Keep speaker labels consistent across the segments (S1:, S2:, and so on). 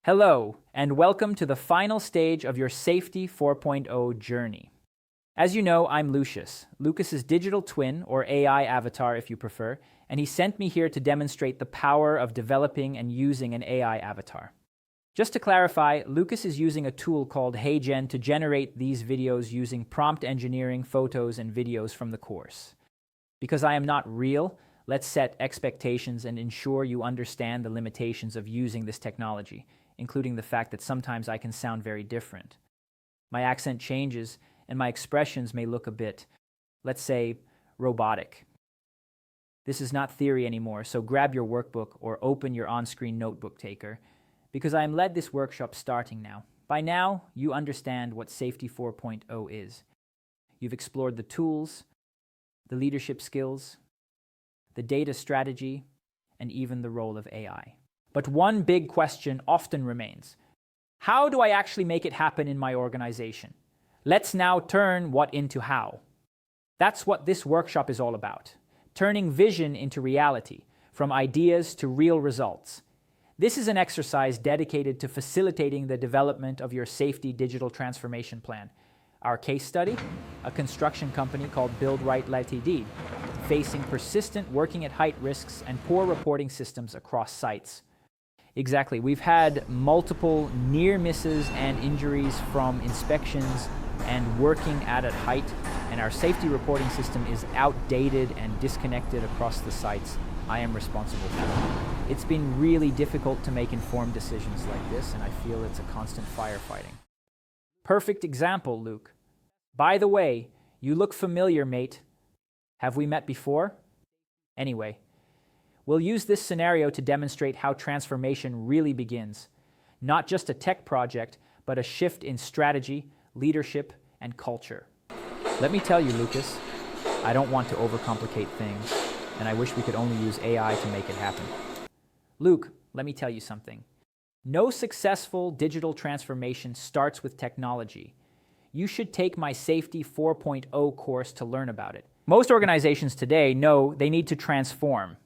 S1: Hello, and welcome to the final stage of your Safety 4.0 journey. As you know, I'm Lucius, Lucas's digital twin, or AI avatar if you prefer, and he sent me here to demonstrate the power of developing and using an AI avatar. Just to clarify, Lucas is using a tool called HeyGen to generate these videos using prompt engineering photos and videos from the course. Because I am not real, let's set expectations and ensure you understand the limitations of using this technology, including the fact that sometimes I can sound very different. My accent changes, and my expressions may look a bit, let's say, robotic. This is not theory anymore, so grab your workbook or open your on-screen notebook taker, because I am led this workshop starting now. By now, you understand what Safety 4.0 is. You've explored the tools, the leadership skills, the data strategy, and even the role of AI. But one big question often remains. How do I actually make it happen in my organization? Let's now turn what into how. That's what this workshop is all about. Turning vision into reality, from ideas to real results. This is an exercise dedicated to facilitating the development of your safety digital transformation plan. Our case study, a construction company called Build Right Ltd, facing persistent working at height risks and poor reporting systems across sites. Exactly. We've had multiple near misses and injuries from inspections and working at height, and our safety reporting system is outdated and disconnected across the sites I am responsible for. It's been really difficult to make informed decisions like this, and I feel it's a constant firefighting. Perfect example, Luke. By the way, you look familiar, mate. Have we met before? Anyway, we'll use this scenario to demonstrate how transformation really begins. Not just a tech project, but a shift in strategy, leadership, and culture. Let me tell you, Lucas, I don't want to overcomplicate things, and I wish we could only use AI to make it happen. Luke, let me tell you something. No successful digital transformation starts with technology. You should take my Safety 4.0 course to learn about it. Most organizations today know they need to transform.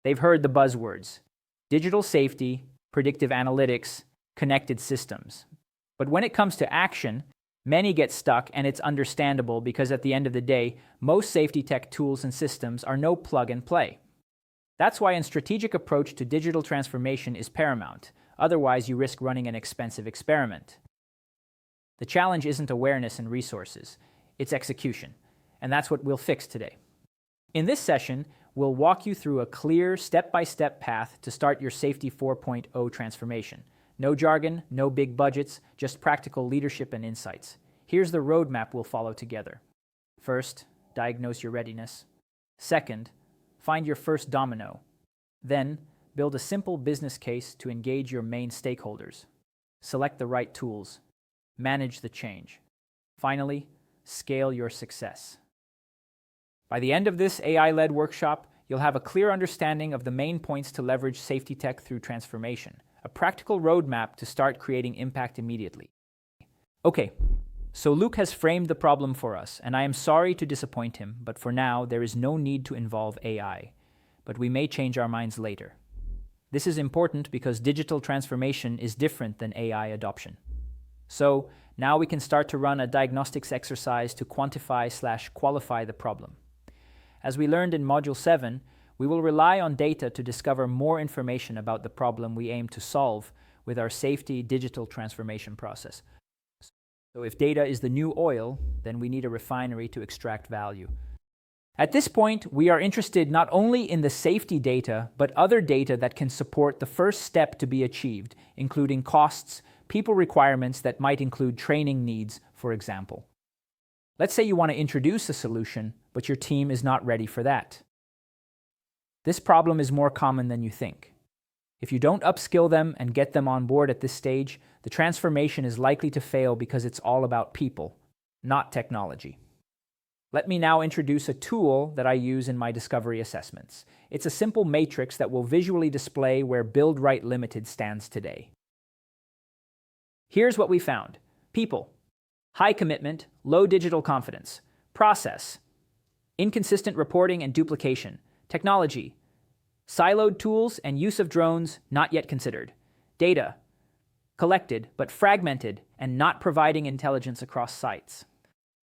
S1: They've heard the buzzwords: digital safety, predictive analytics, connected systems. But when it comes to action, many get stuck, and it's understandable because at the end of the day, most safety tech tools and systems are no plug and play. That's why a strategic approach to digital transformation is paramount. Otherwise, you risk running an expensive experiment. The challenge isn't awareness and resources, it's execution. And that's what we'll fix today. In this session, we'll walk you through a clear step-by-step path to start your Safety 4.0 transformation. No jargon, no big budgets, just practical leadership and insights. Here's the roadmap we'll follow together. First, diagnose your readiness. Second, find your first domino. Then, build a simple business case to engage your main stakeholders. Select the right tools. Manage the change. Finally, scale your success. By the end of this AI-led workshop, you'll have a clear understanding of the main points to leverage safety tech through transformation, a practical roadmap to start creating impact immediately. Okay, so Luke has framed the problem for us, and I am sorry to disappoint him, but for now, there is no need to involve AI. But we may change our minds later. This is important because digital transformation is different than AI adoption. So now we can start to run a diagnostics exercise to quantify/qualify the problem. As we learned in Module 7, we will rely on data to discover more information about the problem we aim to solve with our safety digital transformation process. So if data is the new oil, then we need a refinery to extract value. At this point, we are interested not only in the safety data, but other data that can support the first step to be achieved, including costs, people requirements that might include training needs, for example. Let's say you want to introduce a solution, but your team is not ready for that. This problem is more common than you think. If you don't upskill them and get them on board at this stage, the transformation is likely to fail because it's all about people, not technology. Let me now introduce a tool that I use in my discovery assessments. It's a simple matrix that will visually display where Build Right Limited stands today. Here's what we found. People. High commitment, low digital confidence. Process. Inconsistent reporting and duplication. Technology. Siloed tools and use of drones not yet considered. Data, collected but fragmented and not providing intelligence across sites.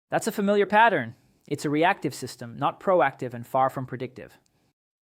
S1: That's a familiar pattern. It's a reactive system, not proactive and far from predictive.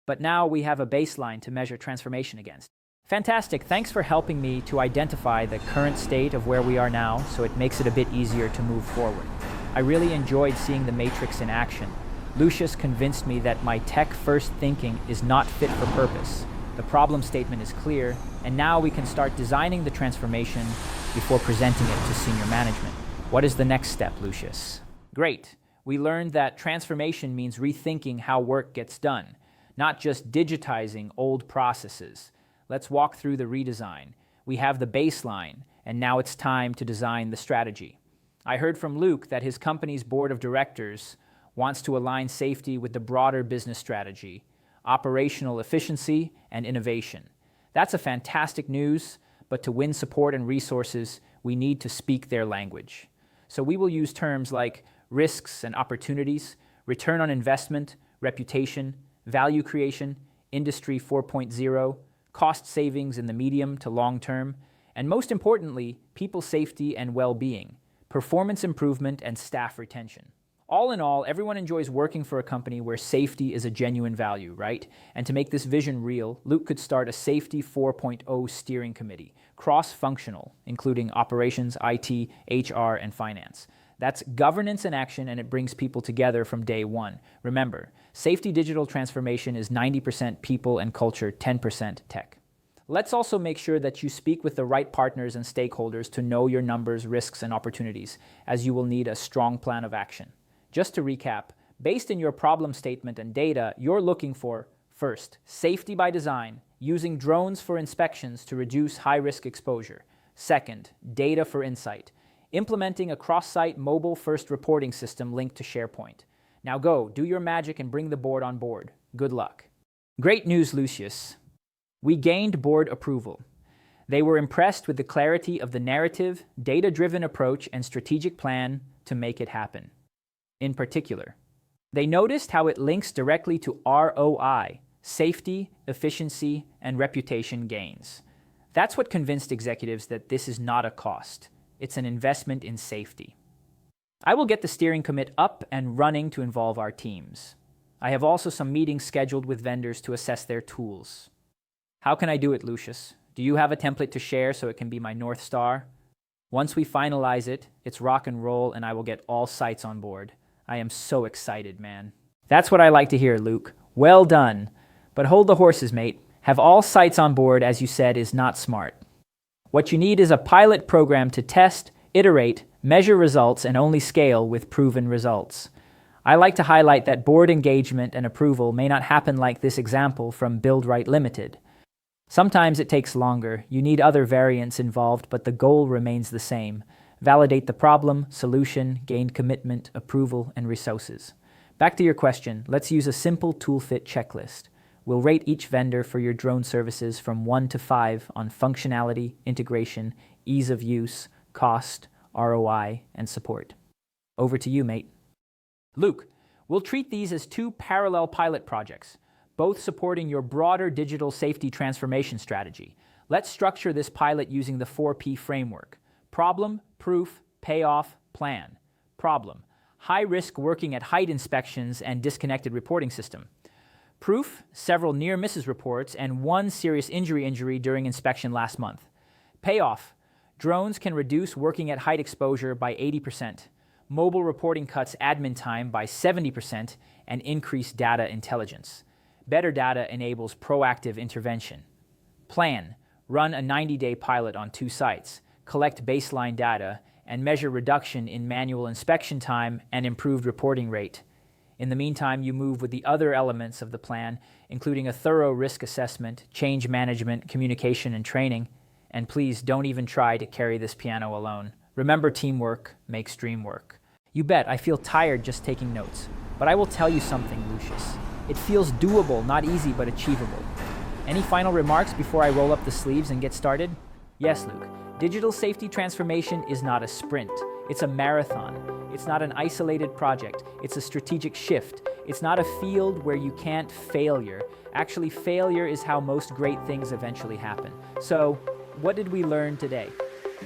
S1: But now we have a baseline to measure transformation against. Fantastic. Thanks for helping me to identify the current state of where we are now, so it makes it a bit easier to move forward. I really enjoyed seeing the matrix in action. Lucius convinced me that my tech-first thinking is not fit for purpose. The problem statement is clear, and now we can start designing the transformation before presenting it to senior management. What is the next step, Lucius? Great. We learned that transformation means rethinking how work gets done, not just digitizing old processes. Let's walk through the redesign. We have the baseline, and now it's time to design the strategy. I heard from Luke that his company's board of directors wants to align safety with the broader business strategy, operational efficiency, and innovation. That's a fantastic news, but to win support and resources, we need to speak their language. So we will use terms like risks and opportunities, return on investment, reputation, value creation, Industry 4.0, cost savings in the medium to long term, and most importantly, people safety and well-being, performance improvement, and staff retention. All in all, everyone enjoys working for a company where safety is a genuine value, right? And to make this vision real, Luke could start a Safety 4.0 steering committee, cross-functional, including operations, IT, HR, and finance. That's governance in action, and it brings people together from day one. Remember, safety digital transformation is 90% people and culture, 10% tech. Let's also make sure that you speak with the right partners and stakeholders to know your numbers, risks, and opportunities, as you will need a strong plan of action. Just to recap, based on your problem statement and data, you're looking for, first, safety by design, using drones for inspections to reduce high-risk exposure. Second, data for insight, implementing a cross-site mobile-first reporting system linked to SharePoint. Now go, do your magic and bring the board on board. Good luck. Great news, Lucius. We gained board approval. They were impressed with the clarity of the narrative, data-driven approach, and strategic plan to make it happen. In particular, they noticed how it links directly to ROI, safety, efficiency, and reputation gains. That's what convinced executives that this is not a cost. It's an investment in safety. I will get the steering commit up and running to involve our teams. I have also some meetings scheduled with vendors to assess their tools. How can I do it, Lucius? Do you have a template to share so it can be my North Star? Once we finalize it, it's rock and roll, and I will get all sites on board. I am so excited, man. That's what I like to hear, Luke. Well done. But hold the horses, mate. Have all sites on board, as you said, is not smart. What you need is a pilot program to test, iterate, measure results, and only scale with proven results. I like to highlight that board engagement and approval may not happen like this example from Build Right Limited. Sometimes it takes longer. You need other variants involved, but the goal remains the same. Validate the problem, solution, gain commitment, approval, and resources. Back to your question, let's use a simple toolfit checklist. We'll rate each vendor for your drone services from 1 to 5 on functionality, integration, ease of use, cost, ROI, and support. Over to you, mate. Luke, we'll treat these as 2 parallel pilot projects, both supporting your broader digital safety transformation strategy. Let's structure this pilot using the 4P framework. Problem, proof, payoff, plan. Problem: high-risk working at height inspections and disconnected reporting system. Proof: several near misses reports and 1 serious injury during inspection last month. Payoff: drones can reduce working at height exposure by 80%. Mobile reporting cuts admin time by 70% and increase data intelligence. Better data enables proactive intervention. Plan: run a 90-day pilot on 2 sites. Collect baseline data, and measure reduction in manual inspection time and improved reporting rate. In the meantime, you move with the other elements of the plan, including a thorough risk assessment, change management, communication, and training. And please don't even try to carry this piano alone. Remember, teamwork makes dream work. You bet, I feel tired just taking notes. But I will tell you something, Lucius. It feels doable, not easy, but achievable. Any final remarks before I roll up the sleeves and get started? Yes, Luke. Digital safety transformation is not a sprint. It's a marathon. It's not an isolated project. It's a strategic shift. It's not a field where you can't failure. Actually, failure is how most great things eventually happen. So, what did we learn today?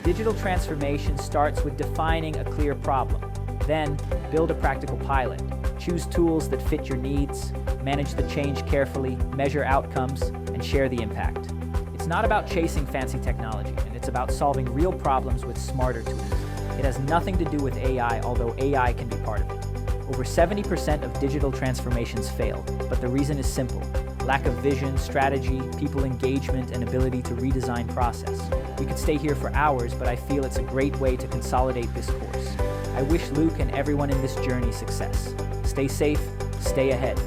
S1: Digital transformation starts with defining a clear problem. Then, build a practical pilot. Choose tools that fit your needs, manage the change carefully, measure outcomes, and share the impact. It's not about chasing fancy technology, and it's about solving real problems with smarter tools. It has nothing to do with AI, although AI can be part of it. Over 70% of digital transformations fail, but the reason is simple: lack of vision, strategy, people engagement, and ability to redesign process. We could stay here for hours, but I feel it's a great way to consolidate this course. I wish Luke and everyone in this journey success. Stay safe, stay ahead.